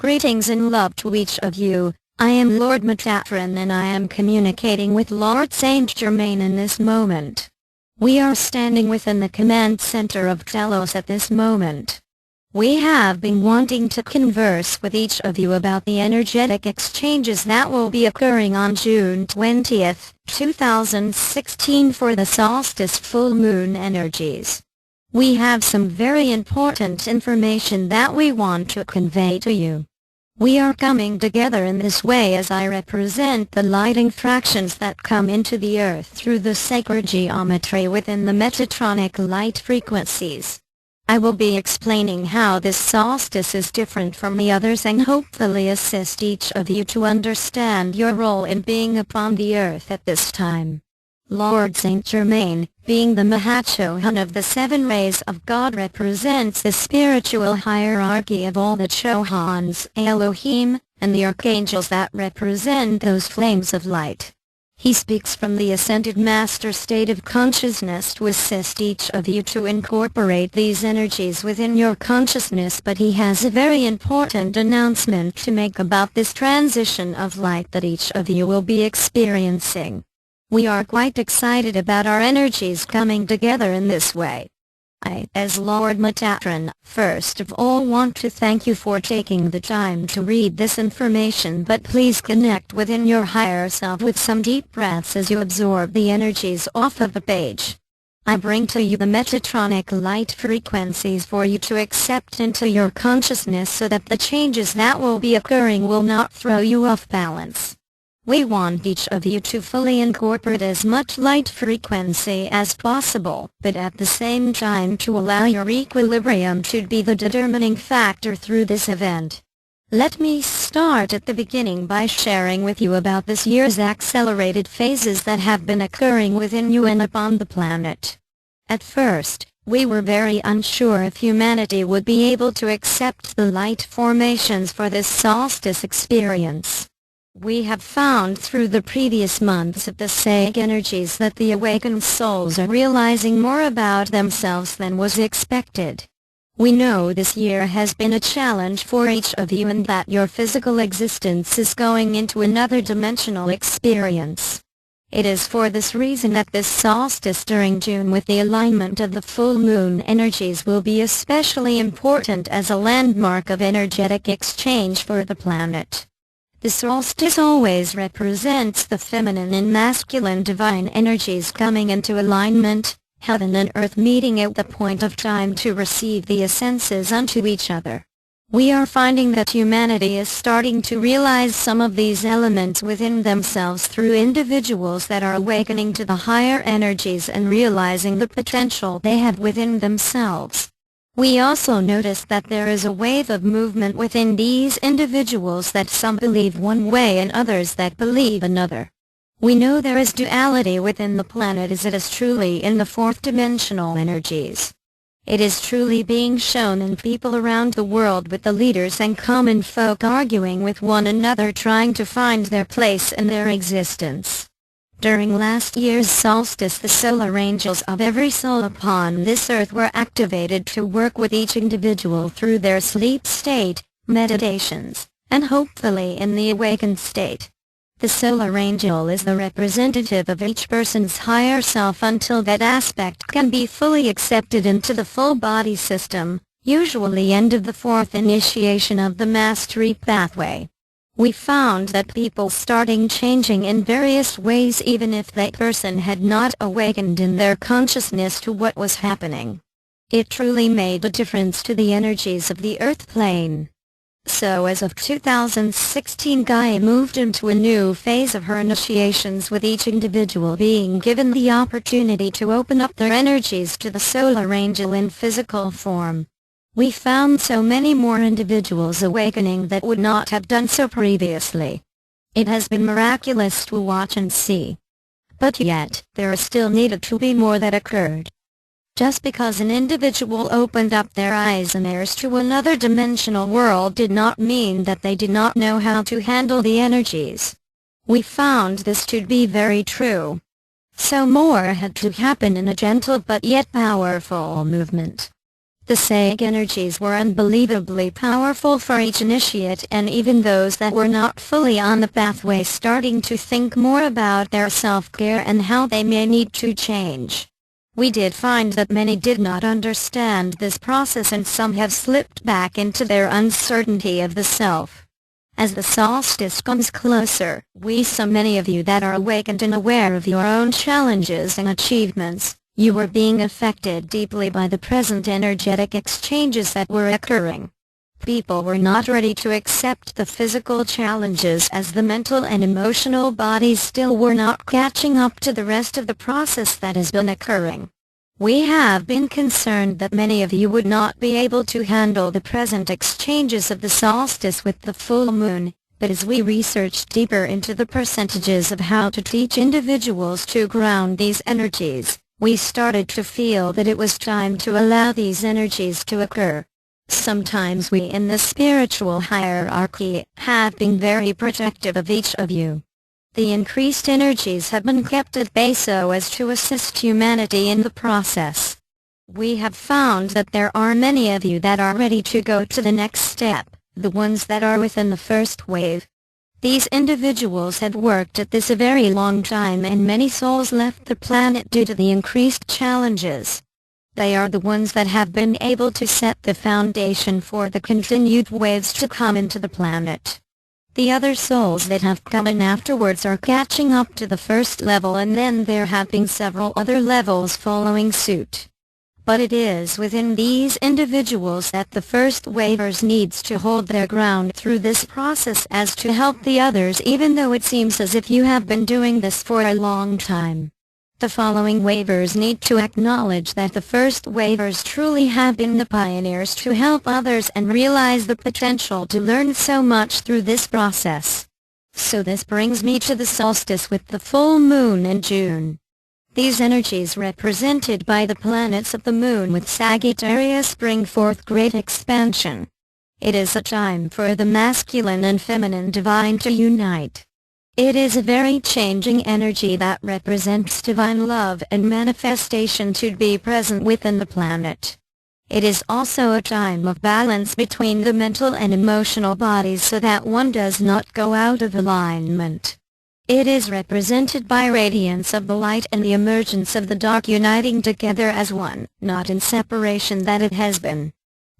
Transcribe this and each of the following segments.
Greetings and love to each of you. I am Lord Metatron and I am communicating with Lord Saint Germain in this moment. We are standing within the command center of Telos at this moment. We have been wanting to converse with each of you about the energetic exchanges that will be occurring on June 20th, 2016 for the Solstice full moon energies. We have some very important information that we want to convey to you. We are coming together in this way as I represent the lighting fractions that come into the earth through the sacred geometry within the metatronic light frequencies. I will be explaining how this solstice is different from the others and hopefully assist each of you to understand your role in being upon the earth at this time. Lord Saint Germain, being the Mahachohan of the seven rays of God, represents the spiritual hierarchy of all the Chohans, Elohim, and the archangels that represent those flames of light. He speaks from the ascended master state of consciousness to assist each of you to incorporate these energies within your consciousness, but he has a very important announcement to make about this transition of light that each of you will be experiencing. We are quite excited about our energies coming together in this way. I, as Lord Metatron, first of all want to thank you for taking the time to read this information, but please connect within your higher self with some deep breaths as you absorb the energies off of the page. I bring to you the metatronic light frequencies for you to accept into your consciousness so that the changes that will be occurring will not throw you off balance. We want each of you to fully incorporate as much light frequency as possible, but at the same time to allow your equilibrium to be the determining factor through this event. Let me start at the beginning by sharing with you about this year's accelerated phases that have been occurring within you and upon the planet. At first, we were very unsure if humanity would be able to accept the light formations for this solstice experience. We have found through the previous months of the sage energies that the awakened souls are realizing more about themselves than was expected. We know this year has been a challenge for each of you and that your physical existence is going into another dimensional experience. It is for this reason that this solstice during June with the alignment of the full moon energies will be especially important as a landmark of energetic exchange for the planet. The solstice always represents the feminine and masculine divine energies coming into alignment, heaven and earth meeting at the point of time to receive the essences unto each other. We are finding that humanity is starting to realize some of these elements within themselves through individuals that are awakening to the higher energies and realizing the potential they have within themselves. We also notice that there is a wave of movement within these individuals that some believe one way and others that believe another. We know there is duality within the planet as it is truly in the fourth dimensional energies. It is truly being shown in people around the world with the leaders and common folk arguing with one another trying to find their place in their existence. During last year's solstice, the solar angels of every soul upon this earth were activated to work with each individual through their sleep state, meditations, and hopefully in the awakened state. The solar angel is the representative of each person's higher self until that aspect can be fully accepted into the full body system, usually end of the fourth initiation of the mastery pathway. We found that people starting changing in various ways even if that person had not awakened in their consciousness to what was happening. It truly made a difference to the energies of the earth plane. So as of 2016, Gaia moved into a new phase of her initiations with each individual being given the opportunity to open up their energies to the solar angel in physical form. We found so many more individuals awakening that would not have done so previously. It has been miraculous to watch and see. But yet, there is still needed to be more that occurred. Just because an individual opened up their eyes and ears to another dimensional world did not mean that they did not know how to handle the energies. We found this to be very true. So more had to happen in a gentle but yet powerful movement. The Sag energies were unbelievably powerful for each initiate, and even those that were not fully on the pathway starting to think more about their self-care and how they may need to change. We did find that many did not understand this process, and some have slipped back into their uncertainty of the self. As the solstice comes closer, we saw many of you that are awakened and aware of your own challenges and achievements. You were being affected deeply by the present energetic exchanges that were occurring. People were not ready to accept the physical challenges, as the mental and emotional bodies still were not catching up to the rest of the process that has been occurring. We have been concerned that many of you would not be able to handle the present exchanges of the solstice with the full moon, but as we researched deeper into the percentages of how to teach individuals to ground these energies, we started to feel that it was time to allow these energies to occur. Sometimes we in the spiritual hierarchy have been very protective of each of you. The increased energies have been kept at bay so as to assist humanity in the process. We have found that there are many of you that are ready to go to the next step, the ones that are within the first wave. These individuals have worked at this a very long time, and many souls left the planet due to the increased challenges. They are the ones that have been able to set the foundation for the continued waves to come into the planet. The other souls that have come in afterwards are catching up to the first level, and then there have been several other levels following suit. But it is within these individuals that the first wavers needs to hold their ground through this process as to help the others, even though it seems as if you have been doing this for a long time. The following wavers need to acknowledge that the first wavers truly have been the pioneers to help others and realize the potential to learn so much through this process. So this brings me to the solstice with the full moon in June. These energies represented by the planets of the moon with Sagittarius bring forth great expansion. It is a time for the masculine and feminine divine to unite. It is a very changing energy that represents divine love and manifestation to be present within the planet. It is also a time of balance between the mental and emotional bodies so that one does not go out of alignment. It is represented by radiance of the light and the emergence of the dark uniting together as one, not in separation that it has been.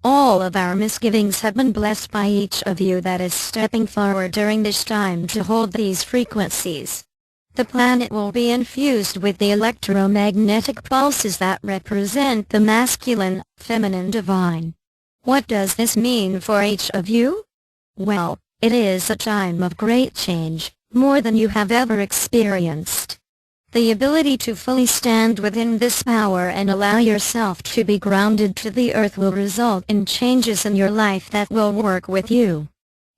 All of our misgivings have been blessed by each of you that is stepping forward during this time to hold these frequencies. The planet will be infused with the electromagnetic pulses that represent the masculine, feminine divine. What does this mean for each of you? Well, it is a time of great change, more than you have ever experienced. The ability to fully stand within this power and allow yourself to be grounded to the earth will result in changes in your life that will work with you.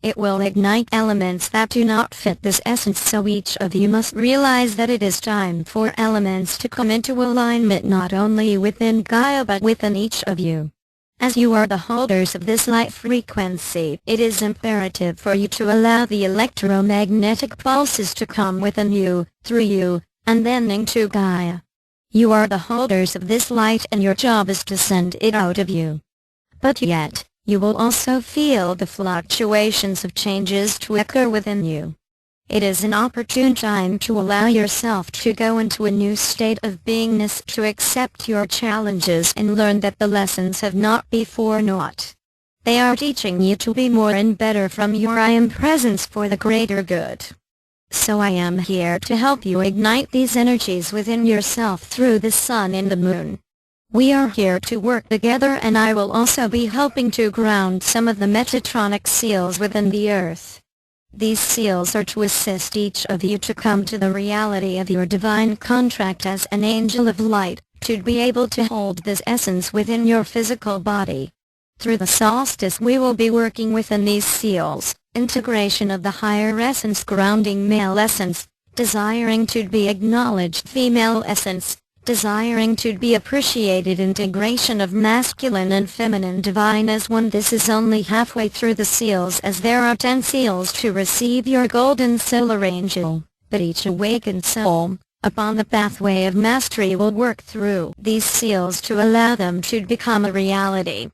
It will ignite elements that do not fit this essence, so each of you must realize that it is time for elements to come into alignment not only within Gaia but within each of you. As you are the holders of this light frequency, it is imperative for you to allow the electromagnetic pulses to come within you, through you, and then into Gaia. You are the holders of this light and your job is to send it out of you. But yet, you will also feel the fluctuations of changes to occur within you. It is an opportune time to allow yourself to go into a new state of beingness, to accept your challenges and learn that the lessons have not been for naught. They are teaching you to be more and better from your I am presence for the greater good. So I am here to help you ignite these energies within yourself through the sun and the moon. We are here to work together, and I will also be helping to ground some of the Metatronic seals within the earth. These seals are to assist each of you to come to the reality of your divine contract as an angel of light, to be able to hold this essence within your physical body. Through the solstice we will be working within these seals, integration of the higher essence, grounding male essence, desiring to be acknowledged female essence, desiring to be appreciated, integration of masculine and feminine divine as one. This is only halfway through the seals, as there are 10 seals to receive your golden solar angel, but each awakened soul, upon the pathway of mastery will work through these seals to allow them to become a reality.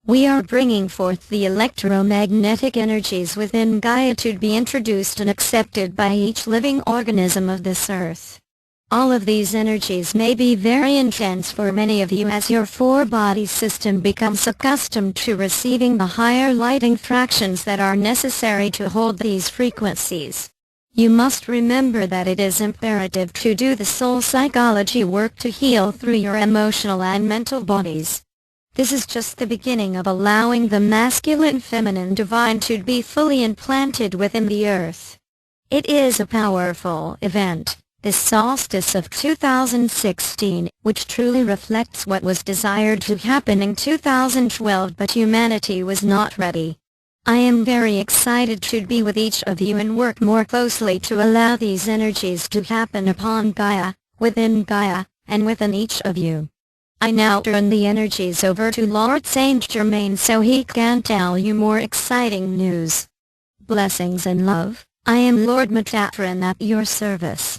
We are bringing forth the electromagnetic energies within Gaia to be introduced and accepted by each living organism of this earth. All of these energies may be very intense for many of you as your four-body system becomes accustomed to receiving the higher lighting fractions that are necessary to hold these frequencies. You must remember that it is imperative to do the soul psychology work to heal through your emotional and mental bodies. This is just the beginning of allowing the masculine feminine divine to be fully implanted within the earth. It is a powerful event, this solstice of 2016, which truly reflects what was desired to happen in 2012, but humanity was not ready. I am very excited to be with each of you and work more closely to allow these energies to happen upon Gaia, within Gaia, and within each of you. I now turn the energies over to Lord Saint Germain so he can tell you more exciting news. Blessings and love. I am Lord Metatron at your service.